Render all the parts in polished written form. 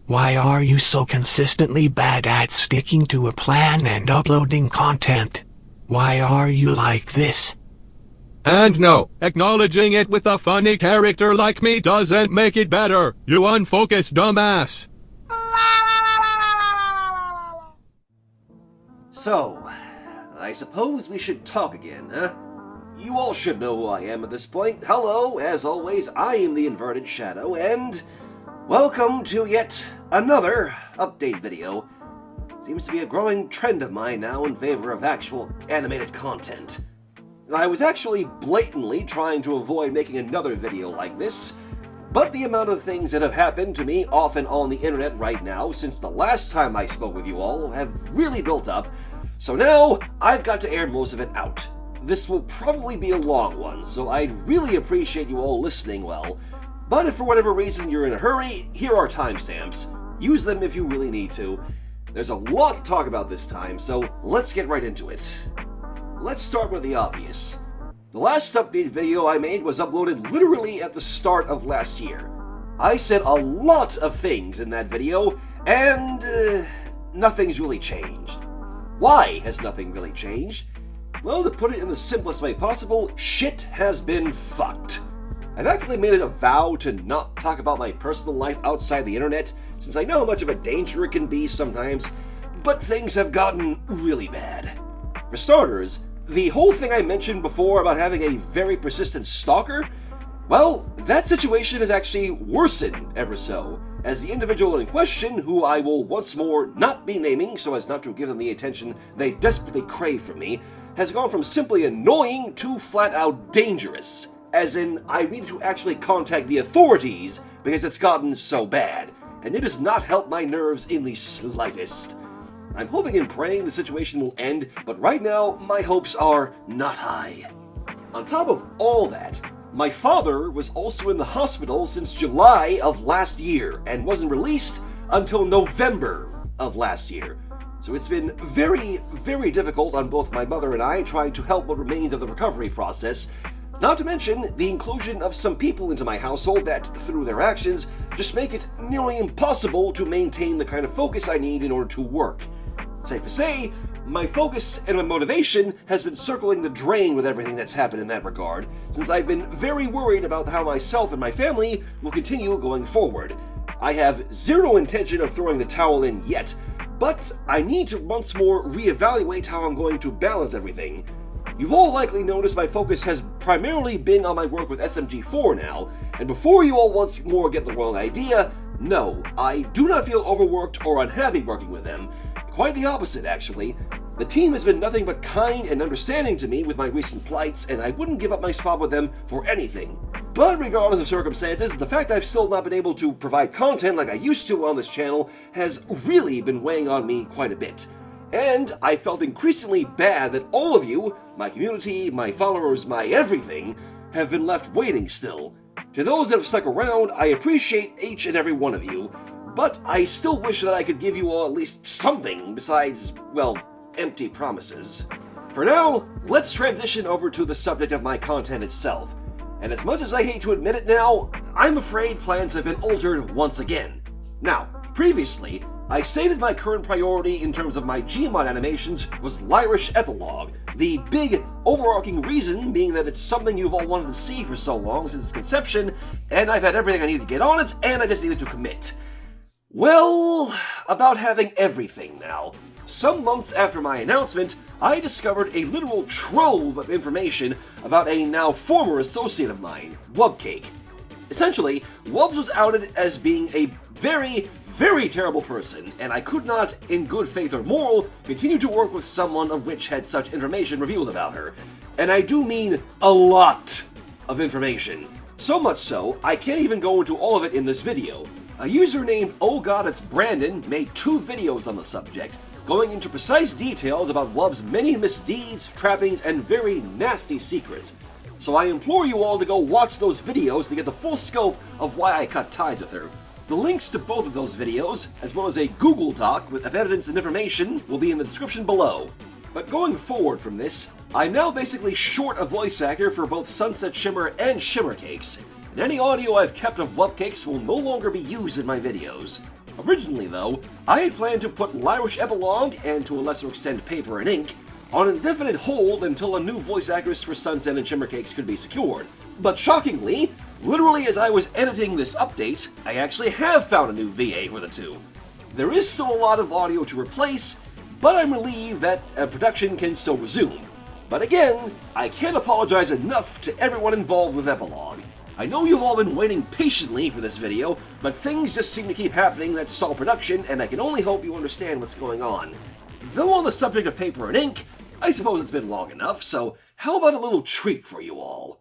Why are you so consistently bad at sticking to a plan and uploading content? Why are you like this? And no, acknowledging it with a funny character like me doesn't make it better, you unfocused dumbass. So, I suppose we should talk again, huh? You all should know who I am at this point. Hello, as always, I am TheInvertedShadow, and welcome to yet another update video. Seems to be a growing trend of mine now in favor of actual animated content. I was actually blatantly trying to avoid making another video like this, but the amount of things that have happened to me off and on the internet right now since the last time I spoke with you all have really built up, so now I've got to air most of it out. This will probably be a long one, so I'd really appreciate you all listening well, but if for whatever reason you're in a hurry, here are timestamps. Use them if you really need to. There's a lot to talk about this time, so let's get right into it. Let's start with the obvious. The last update video I made was uploaded literally at the start of last year. I said a lot of things in that video, and nothing's really changed. Why has nothing really changed? Well, to put it in the simplest way possible, shit has been fucked. I've actually made it a vow to not talk about my personal life outside the internet, since I know how much of a danger it can be sometimes, but things have gotten really bad. For starters, the whole thing I mentioned before about having a very persistent stalker, well, that situation has actually worsened ever so, as the individual in question, who I will once more not be naming so as not to give them the attention they desperately crave from me, has gone from simply annoying to flat-out dangerous, as in I needed to actually contact the authorities because it's gotten so bad, and it has not helped my nerves in the slightest. I'm hoping and praying the situation will end, but right now, my hopes are not high. On top of all that, my father was also in the hospital since July of last year, and wasn't released until November of last year. So it's been very, very difficult on both my mother and I trying to help what remains of the recovery process, not to mention the inclusion of some people into my household that, through their actions, just make it nearly impossible to maintain the kind of focus I need in order to work. Safe to say, my focus and my motivation has been circling the drain with everything that's happened in that regard, since I've been very worried about how myself and my family will continue going forward. I have zero intention of throwing the towel in yet, but I need to once more reevaluate how I'm going to balance everything. You've all likely noticed my focus has primarily been on my work with SMG4 now, and before you all once more get the wrong idea, no, I do not feel overworked or unhappy working with them. Quite the opposite, actually. The team has been nothing but kind and understanding to me with my recent plights, and I wouldn't give up my spot with them for anything. But regardless of circumstances, the fact I've still not been able to provide content like I used to on this channel has really been weighing on me quite a bit. And I felt increasingly bad that all of you, my community, my followers, my everything, have been left waiting still. To those that have stuck around, I appreciate each and every one of you, but I still wish that I could give you all at least something besides, well, empty promises. For now, let's transition over to the subject of my content itself. And as much as I hate to admit it now, I'm afraid plans have been altered once again. Now, previously, I stated my current priority in terms of my Gmod animations was Lyrish Epilogue, the big overarching reason being that it's something you've all wanted to see for so long since its conception, and I've had everything I needed to get on it, and I just needed to commit. Well, about having everything now. Some months after my announcement, I discovered a literal trove of information about a now former associate of mine, Wubcake. Essentially, Wubs was outed as being a very, very terrible person, and I could not, in good faith or moral, continue to work with someone of which had such information revealed about her. And I do mean a lot of information. So much so, I can't even go into all of it in this video. A user named Oh God It's Brandon made 2 videos on the subject, going into precise details about Wub's many misdeeds, trappings, and very nasty secrets. So I implore you all to go watch those videos to get the full scope of why I cut ties with her. The links to both of those videos, as well as a Google Doc with evidence and information, will be in the description below. But going forward from this, I'm now basically short a voice actor for both Sunset Shimmer and Shimmer Cakes, and any audio I've kept of Wubcakes will no longer be used in my videos. Originally, though, I had planned to put Lyrish Epilogue, and to a lesser extent Paper and Ink, on an indefinite hold until a new voice actress for Sunset and Shimmercakes could be secured. But shockingly, literally as I was editing this update, I actually have found a new VA for the two. There is still a lot of audio to replace, but I'm relieved that production can still resume. But again, I can't apologize enough to everyone involved with Epilogue. I know you've all been waiting patiently for this video, but things just seem to keep happening that stall production, and I can only hope you understand what's going on. Though on the subject of Paper and Ink, I suppose it's been long enough, so how about a little treat for you all?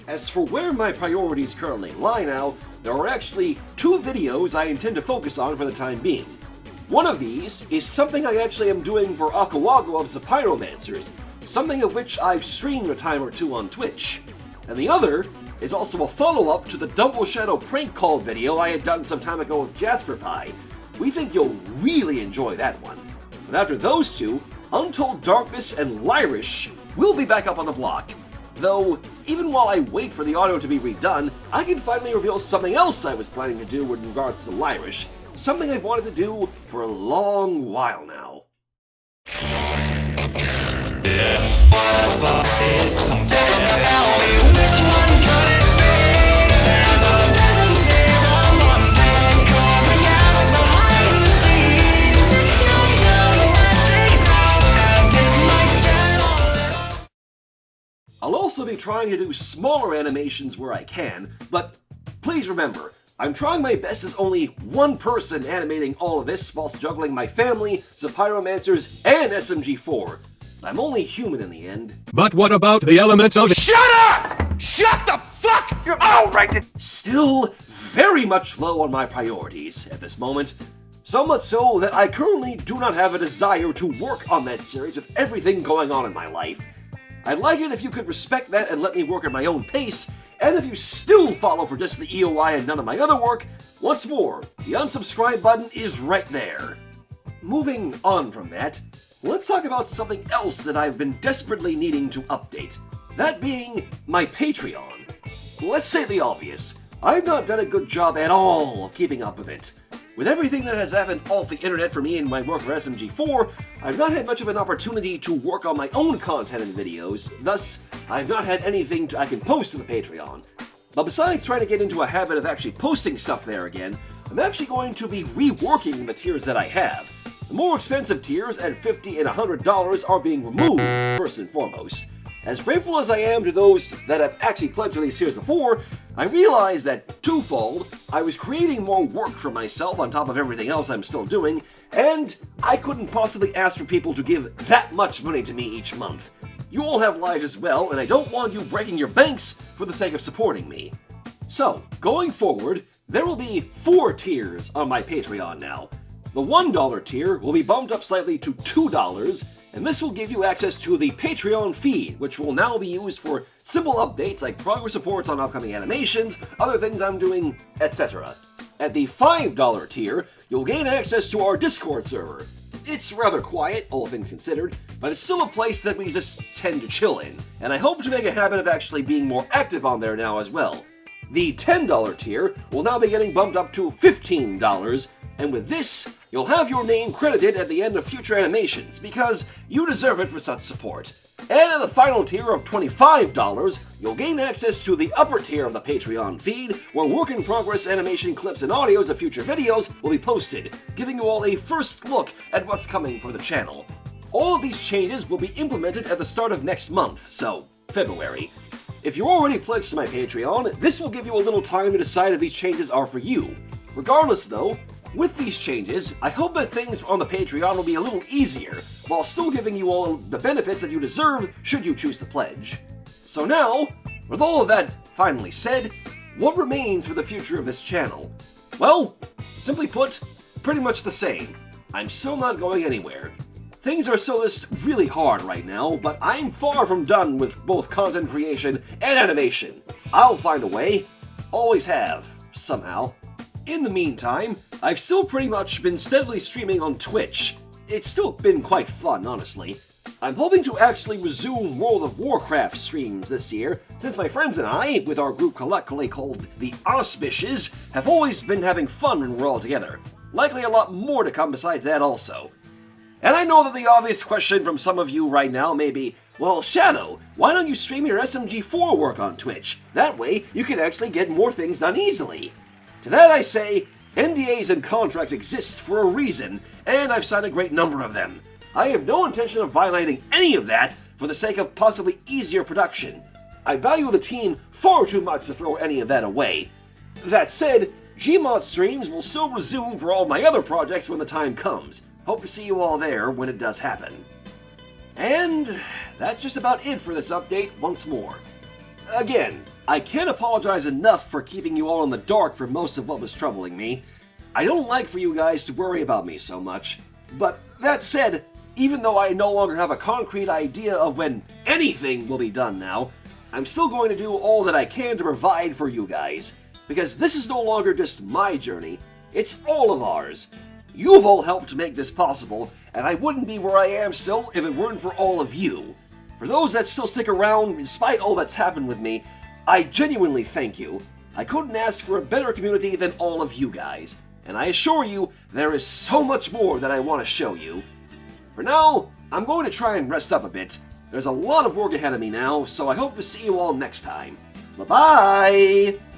As for where my priorities currently lie now, there are actually two videos I intend to focus on for the time being. One of these is something I actually am doing for Akawago of the Pyromancers, something of which I've streamed a time or two on Twitch. And the other is also a follow-up to the Double Shadow prank call video I had done some time ago with Jasper Pie. We think you'll really enjoy that one. But after those two, Untold Darkness and Lyrish will be back up on the block. Though, even while I wait for the audio to be redone, I can finally reveal something else I was planning to do with regards to Lyrish, something I've wanted to do for a long while now. I'll also be trying to do smaller animations where I can, but please remember, I'm trying my best as only one person animating all of this whilst juggling my family, the Pyromancers, and SMG4. I'm only human in the end. But what about the elements of— Shut up! Shut the fuck up! Right. Still very much low on my priorities at this moment. So much so that I currently do not have a desire to work on that series with everything going on in my life. I'd like it if you could respect that and let me work at my own pace, and if you still follow for just the EOI and none of my other work, once more, the unsubscribe button is right there. Moving on from that, let's talk about something else that I've been desperately needing to update. That being my Patreon. Let's say the obvious, I've not done a good job at all of keeping up with it. With everything that has happened off the internet for me and my work for SMG4, I've not had much of an opportunity to work on my own content and videos, thus, I've not had anything I can post to the Patreon. But besides trying to get into a habit of actually posting stuff there again, I'm actually going to be reworking the tiers that I have. The more expensive tiers at $50 and $100 are being removed, first and foremost. As grateful as I am to those that have actually pledged to these tiers before, I realized that twofold, I was creating more work for myself on top of everything else I'm still doing, and I couldn't possibly ask for people to give that much money to me each month. You all have lives as well, and I don't want you breaking your banks for the sake of supporting me. So, going forward, there will be 4 tiers on my Patreon now. The $1 tier will be bumped up slightly to $2, and this will give you access to the Patreon feed, which will now be used for simple updates like progress reports on upcoming animations, other things I'm doing, etc. At the $5 tier, you'll gain access to our Discord server. It's rather quiet, all things considered, but it's still a place that we just tend to chill in, and I hope to make a habit of actually being more active on there now as well. The $10 tier will now be getting bumped up to $15, and with this, you'll have your name credited at the end of future animations, because you deserve it for such support. And at the final tier of $25, you'll gain access to the upper tier of the Patreon feed, where work-in-progress animation clips and audios of future videos will be posted, giving you all a first look at what's coming for the channel. All of these changes will be implemented at the start of next month, so February. If you're already pledged to my Patreon, this will give you a little time to decide if these changes are for you. Regardless though, with these changes, I hope that things on the Patreon will be a little easier, while still giving you all the benefits that you deserve should you choose to pledge. So now, with all of that finally said, what remains for the future of this channel? Well, simply put, pretty much the same. I'm still not going anywhere. Things are still just really hard right now, but I'm far from done with both content creation and animation. I'll find a way. Always have, somehow. In the meantime, I've still pretty much been steadily streaming on Twitch. It's still been quite fun, honestly. I'm hoping to actually resume World of Warcraft streams this year, since my friends and I, with our group collectively called the Auspices, have always been having fun when we're all together. Likely a lot more to come besides that also. And I know that the obvious question from some of you right now may be, well, Shadow, why don't you stream your SMG4 work on Twitch? That way, you can actually get more things done easily. To that I say, NDAs and contracts exist for a reason, and I've signed a great number of them. I have no intention of violating any of that for the sake of possibly easier production. I value the team far too much to throw any of that away. That said, Gmod streams will still resume for all my other projects when the time comes. Hope to see you all there when it does happen. And that's just about it for this update once more. Again, I can't apologize enough for keeping you all in the dark for most of what was troubling me. I don't like for you guys to worry about me so much. But that said, even though I no longer have a concrete idea of when anything will be done now, I'm still going to do all that I can to provide for you guys. Because this is no longer just my journey, it's all of ours. You've all helped to make this possible, and I wouldn't be where I am still if it weren't for all of you. For those that still stick around despite all that's happened with me, I genuinely thank you. I couldn't ask for a better community than all of you guys, and I assure you there is so much more that I want to show you. For now, I'm going to try and rest up a bit. There's a lot of work ahead of me now, so I hope to see you all next time. Bye-bye!